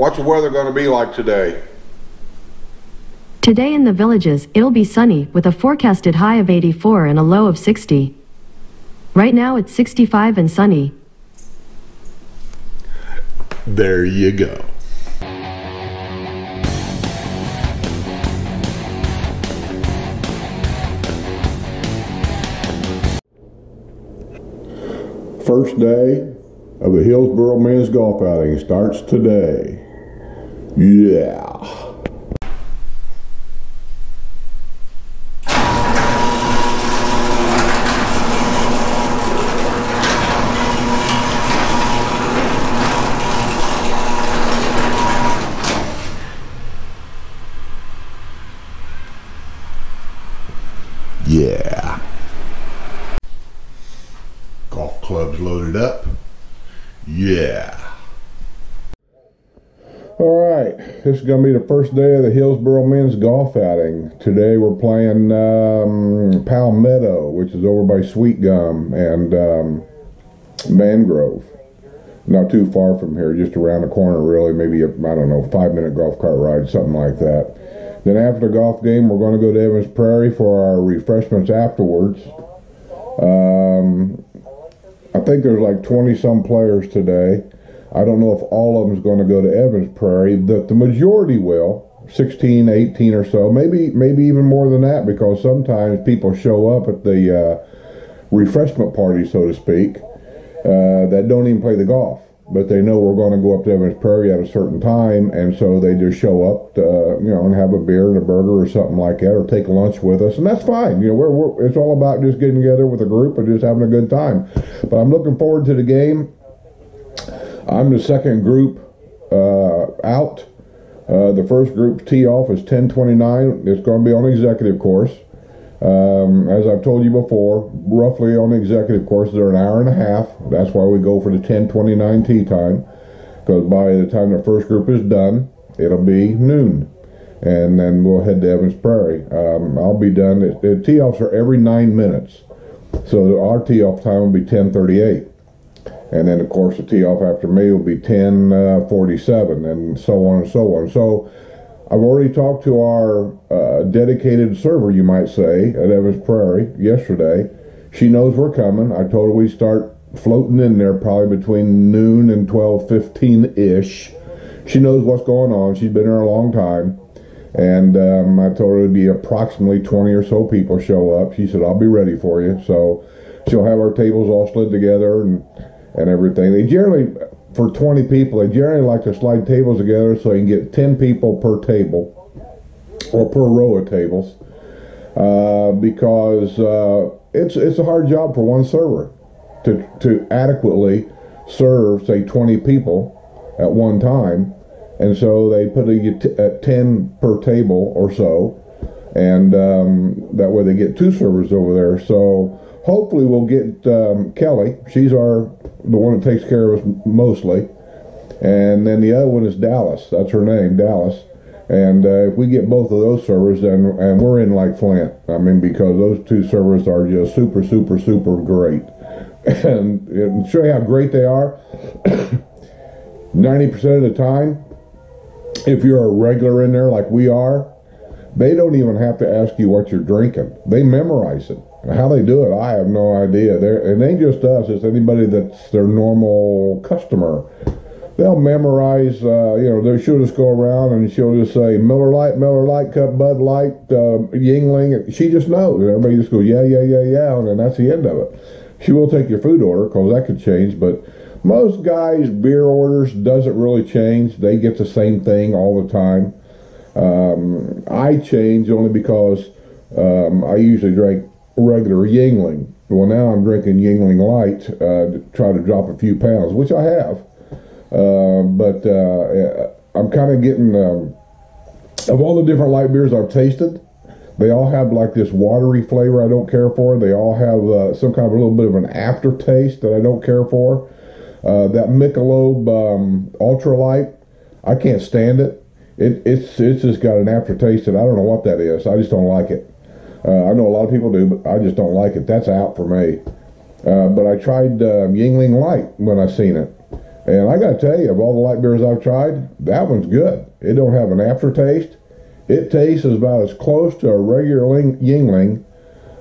What's the weather going to be like today? Today in the Villages, it'll be sunny with a forecasted high of 84 and a low of 60. Right now it's 65 and sunny. There you go. First day of the Hillsborough men's golf outing starts today. Yeah. Yeah. Golf clubs loaded up. Yeah. All right, this is going to be the first day of the Hillsborough men's golf outing. Today we're playing Palmetto, which is over by Sweet Gum and Mangrove. Not too far from here, just around the corner really, maybe, I don't know, 5-minute golf cart ride, something like that. Then after the golf game, we're going to go to Evans Prairie for our refreshments afterwards. I think there's like 20-some players today. I don't know if all of them is going to go to Evans Prairie. The majority will, 16, 18 or so, maybe even more than that, because sometimes people show up at the refreshment party, so to speak, that don't even play the golf. But they know we're going to go up to Evans Prairie at a certain time, and so they just show up, and have a beer and a burger or something like that, or take lunch with us, and that's fine. It's all about just getting together with a group and just having a good time. But I'm looking forward to the game. I'm the second group out. The first group tee off is 10:29. It's going to be on the executive course. As I've told you before, roughly on the executive course, they're an hour and a half. That's why we go for the 10:29 tee time, because by the time the first group is done, it'll be noon, and then we'll head to Evans Prairie. I'll be done. The tee-offs are every 9 minutes, so our tee-off time will be 10:38, and then of course the tee-off after me will be 10:47, and so on and so on. So I've already talked to our dedicated server, you might say, at Evans Prairie yesterday. She knows we're coming. I told her we'd start floating in there probably between noon and 12:15-ish. She knows what's going on. She's been there a long time. And I told her it'd be approximately 20 or so people show up. She said, I'll be ready for you. So she'll have our tables all slid together and everything. They generally, for 20 people, they generally like to slide tables together so you can get 10 people per table or per row of tables, because it's a hard job for one server to adequately serve, say, 20 people at one time, and so they put at 10 per table or so, and that way they get 2 servers over there. So hopefully we'll get Kelly. She's the one that takes care of us mostly, and then the other one is Dallas. That's her name, Dallas. And if we get both of those servers, and we're in like Flint. I mean, because those 2 servers are just super, super, super great. And to show you how great they are, 90% of the time, if you're a regular in there like we are, they don't even have to ask you what you're drinking. They memorize it. How they do it, I have no idea. It ain't just us, it's anybody that's their normal customer. They'll memorize, she'll just go around and she'll just say, Miller Lite, Cup Bud Light, Yingling. She just knows. And everybody just goes, yeah, and then that's the end of it. She will take your food order, because that could change, but most guys' beer orders doesn't really change. They get the same thing all the time. I change only because I usually drink regular Yingling. Well, now I'm drinking Yingling Light to try to drop a few pounds, which I have. But I'm kind of getting, of all the different light beers I've tasted, they all have like this watery flavor I don't care for. They all have some kind of a little bit of an aftertaste that I don't care for. That Michelob Ultralight, I can't stand it. It's just got an aftertaste that I don't know what that is. I just don't like it. I know a lot of people do, but I just don't like it. That's out for me. But I tried Yingling Light when I seen it. And I got to tell you, of all the light beers I've tried, that one's good. It don't have an aftertaste. It tastes about as close to a regular Yingling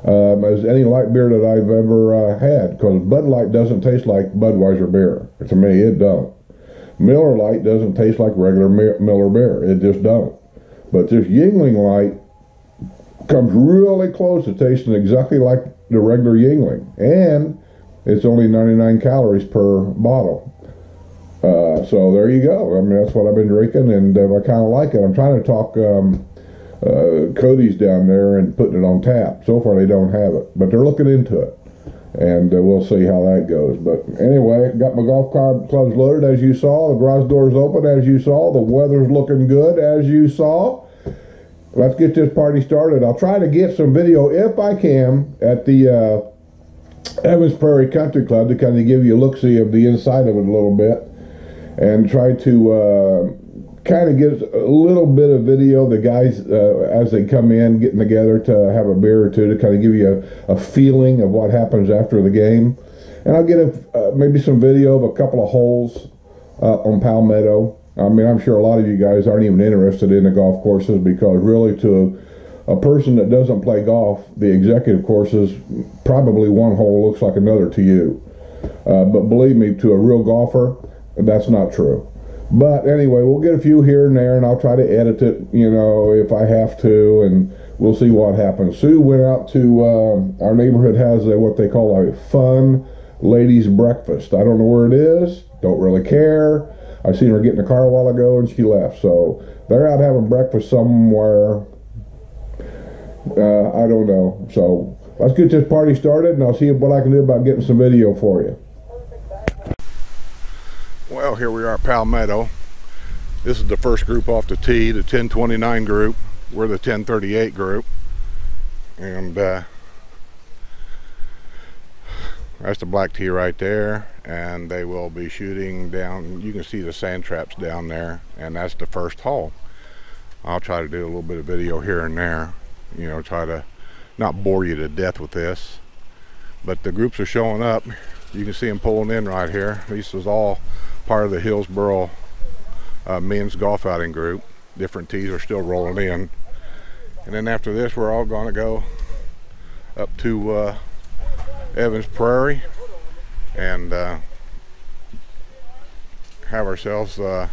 as any light beer that I've ever had. Because Bud Light doesn't taste like Budweiser beer. To me, it don't. Miller Lite doesn't taste like regular Miller beer. It just don't. But this Yingling Light comes really close to tasting exactly like the regular Yingling. And it's only 99 calories per bottle. So there you go. I mean, that's what I've been drinking, and I kind of like it. I'm trying to talk Cody's down there and putting it on tap. So far, they don't have it, but they're looking into it, and we'll see how that goes. But anyway, got my golf clubs loaded, as you saw. The garage door's open, as you saw. The weather's looking good, as you saw. Let's get this party started. I'll try to get some video, if I can, at the Evans Prairie Country Club to kind of give you a look-see of the inside of it a little bit, and try to kind of get a little bit of video, the guys as they come in, getting together to have a beer or two, to kind of give you a feeling of what happens after the game. And I'll get maybe some video of a couple of holes on Palmetto. I mean, I'm sure a lot of you guys aren't even interested in the golf courses, because really, to a person that doesn't play golf, the executive courses, probably one hole looks like another to you. But believe me, to a real golfer, that's not true. But anyway, we'll get a few here and there, and I'll try to edit it, you know, if I have to, and we'll see what happens. Sue went out to, our neighborhood has what they call a fun ladies breakfast. I don't know where it is, don't really care. I seen her get in the car a while ago, and she left. So they're out having breakfast somewhere. I don't know. So let's get this party started, and I'll see what I can do about getting some video for you. Well, here we are at Palmetto. This is the first group off the tee, the 1029 group. We're the 1038 group. And that's the black tee right there. And they will be shooting down. You can see the sand traps down there. And that's the first hole. I'll try to do a little bit of video here and there. You know, try to not bore you to death with this. But the groups are showing up. You can see them pulling in right here. This is all part of the Hillsborough men's golf outing group. Different tees are still rolling in. And then after this, we're all going to go up to Evans Prairie and have ourselves a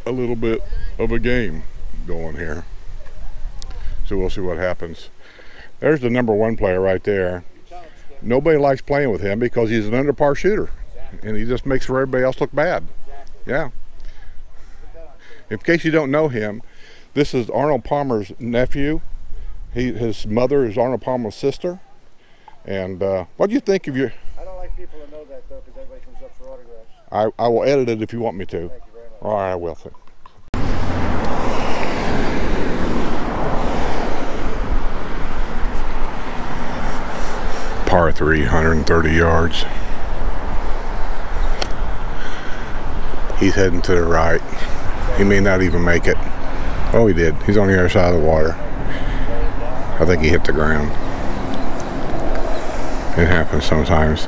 little bit of a game going here. So we'll see what happens. There's the #1 player right there. Nobody likes playing with him because he's an under par shooter, and he just makes everybody else look bad. Yeah. In case you don't know him, this is Arnold Palmer's nephew. His mother is Arnold Palmer's sister. And what do you think of your... I don't like people to know that, though, because everybody comes up for autographs. I will edit it if you want me to. Thank you very much. All right, I will. Par 3, 130 yards. He's heading to the right. He may not even make it. Oh, he did. He's on the other side of the water. I think he hit the ground. It happens sometimes.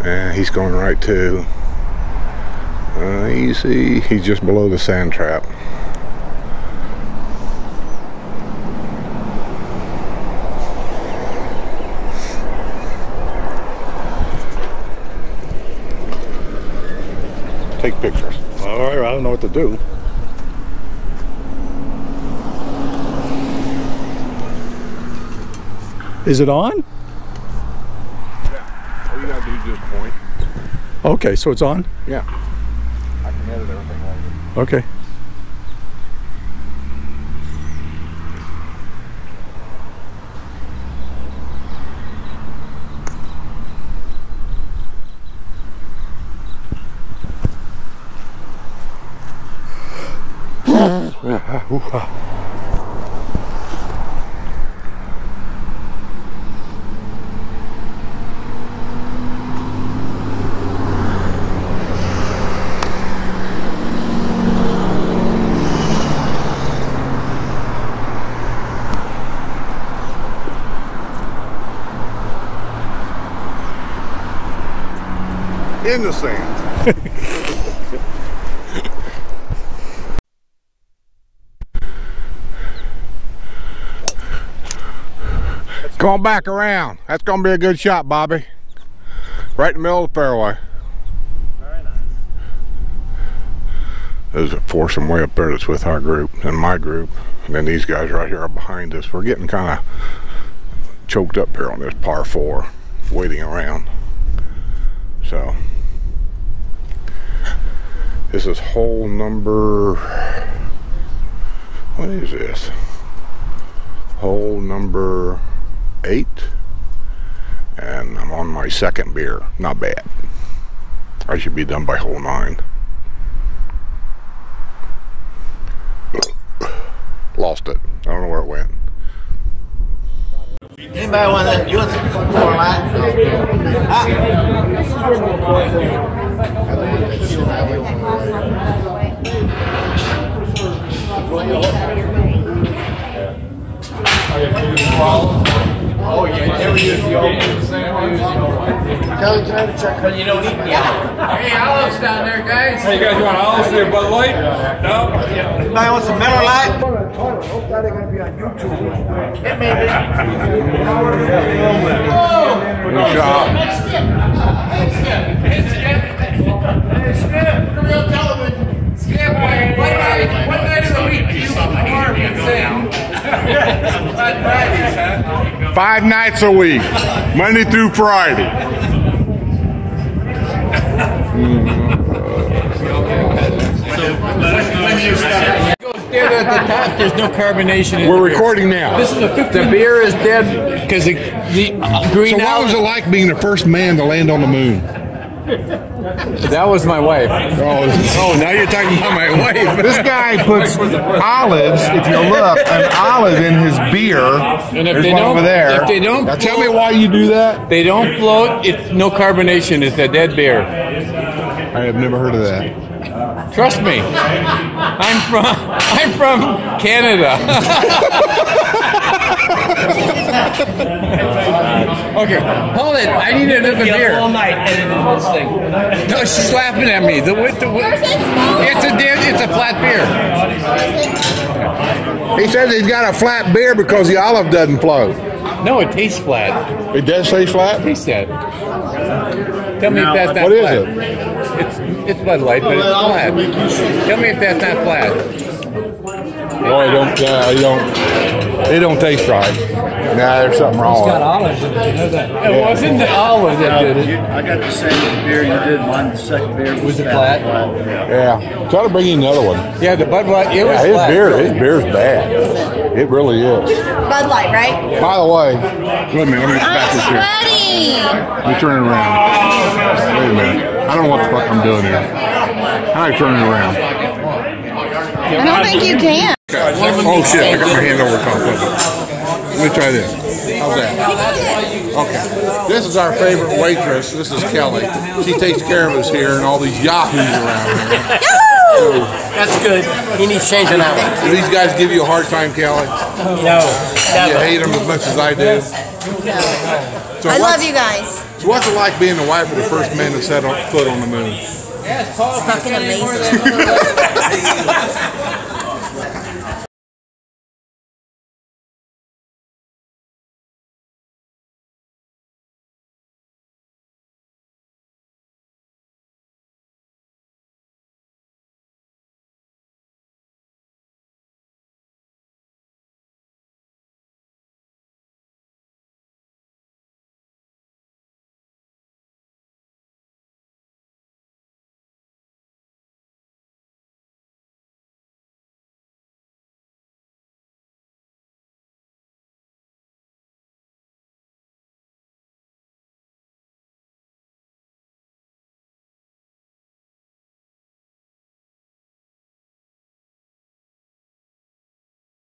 And he's going right too. You see, he's just below the sand trap. Take pictures. All right, I don't know what to do. Is it on? Yeah. All you gotta do is just point. Okay, so it's on? Yeah. I can edit everything later. Okay. in the sand. Going back around. That's going to be a good shot, Bobby. Right in the middle of the fairway. Very nice. There's a foursome way up there that's with our group and my group. And then these guys right here are behind us. We're getting kind of choked up here on this par 4, waiting around. So, this is hole number, what is this? Hole number 8. And I'm on my second beer. Not bad. I should be done by hole 9. Lost it. I don't know where it went. Anybody want to? You want some more light? Oh yeah, never use the old one. Kelly, can I have a check? Because you don't eat the olive. Hey, olives down there, guys. Hey, you guys want olives for your Bud Light? No? Anybody want some Miller Lite? Hope that ain't gonna be on YouTube. It may be. Good job. Hey, Skip, the real television. Skip, what night of the week do you perform and sing? 5 nights a week, Monday through Friday. Dead at the top, there's no carbonation in We're the beer. recording now. This is the beer is dead because the green So what was it like being the first man to land on the moon? That was my wife. Oh, now you're talking about my wife. This guy puts olives, if you look, an olive in his beer. And if There's they one don't, over there. if they don't, Now tell me why you do that. they don't float. It's no carbonation. It's a dead beer. I have never heard of that. Trust me. I'm from Canada. Okay, hold it. I need another beer. All night editing this thing. No, she's laughing at me. It's a flat beer. He says he's got a flat beer because the olive doesn't float. No, it tastes flat. It does taste flat? Taste that. Tell me if that's not What is flat. it? It's Bud Light, but it's flat. Tell me if that's not flat. No, they don't taste right. Nah, there's something wrong with it. Olives in it, you know that. It wasn't the olive that did it. I got the same beer you did. Mine, the second beer Was it flat? Yeah. Try to bring you another one. Yeah, the Bud Light. It was Yeah, his flat. beer's bad. It really is. Bud Light, right? By the way, wait a minute, let me back this here. Sweaty! Let me turn it around. Wait a minute. I don't know what the fuck I'm doing here. How do I turn it around? I don't think you can. Oh shit, I got my hand over the top of it. Let me try this. How's that? Okay. This is our favorite waitress. This is Kelly. She takes care of us here and all these yahoos around here. That's good. He needs changing that one. Do these guys give you a hard time, Kelly? No. You hate them as much as I do? So I love you guys. So what's it like being the wife of the first man to set foot on the moon? It's fucking amazing.